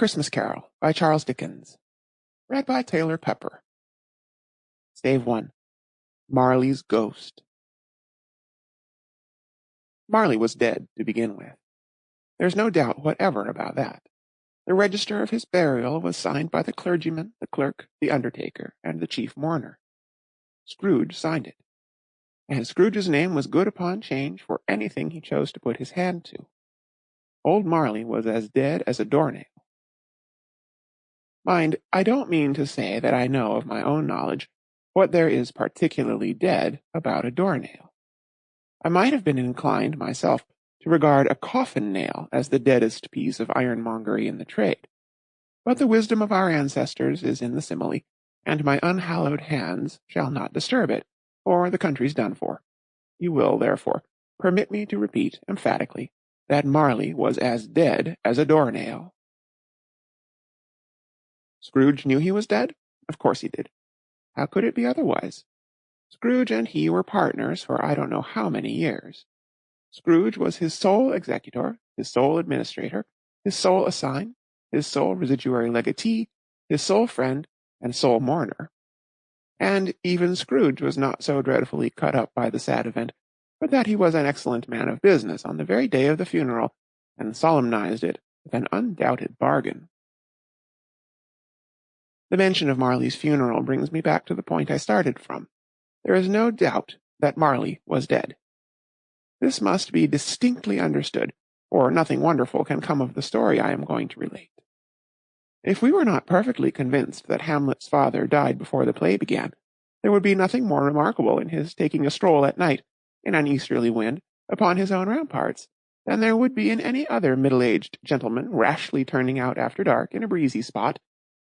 Christmas Carol by Charles Dickens. Read by Taylor Pepper. Stave 1. Marley's Ghost. Marley was dead to begin with. There's no doubt whatever about that. The register of his burial was signed by the clergyman, the clerk, the undertaker, and the chief mourner. Scrooge signed it. And Scrooge's name was good upon change for anything he chose to put his hand to. Old Marley was as dead as a doornail. Mind, I don't mean to say that I know of my own knowledge what there is particularly dead about a doornail. I might have been inclined myself to regard a coffin nail as the deadest piece of ironmongery in the trade. But the wisdom of our ancestors is in the simile, and my unhallowed hands shall not disturb it, or the country's done for. You will, therefore, permit me to repeat emphatically that Marley was as dead as a doornail. Scrooge knew he was dead? Of course he did. How could it be otherwise? Scrooge and he were partners for I don't know how many years. Scrooge was his sole executor, his sole administrator, his sole assign, his sole residuary legatee, his sole friend, and sole mourner. And even Scrooge was not so dreadfully cut up by the sad event, but that he was an excellent man of business on the very day of the funeral, and solemnized it with an undoubted bargain. The mention of Marley's funeral brings me back to the point I started from. There is no doubt that Marley was dead. This must be distinctly understood, or nothing wonderful can come of the story I am going to relate. If we were not perfectly convinced that Hamlet's father died before the play began, there would be nothing more remarkable in his taking a stroll at night, in an easterly wind, upon his own ramparts, than there would be in any other middle-aged gentleman rashly turning out after dark in a breezy spot,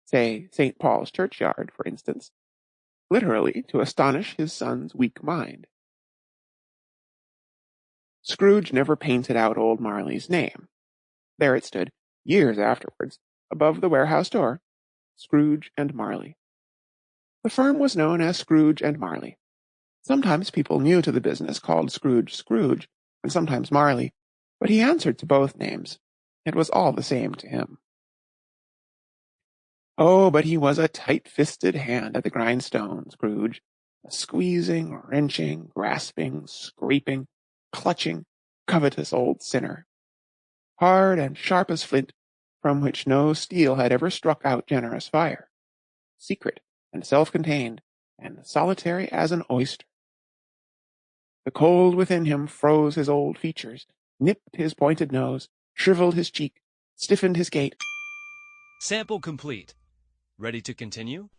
say St. Paul's churchyard, for instance, literally to astonish his son's weak mind. Scrooge never painted out old Marley's name. There it stood, years afterwards, above the warehouse door, Scrooge and Marley. The firm was known as Scrooge and Marley. Sometimes people new to the business called Scrooge Scrooge, and sometimes Marley, but he answered to both names. It was all the same to him. Oh, but he was a tight-fisted hand at the grindstone, Scrooge, a squeezing, wrenching, grasping, scraping, clutching, covetous old sinner. Hard and sharp as flint, from which no steel had ever struck out generous fire. Secret and self-contained, and solitary as an oyster. The cold within him froze his old features, nipped his pointed nose, shriveled his cheek, stiffened his gait. Sample complete. Ready to continue?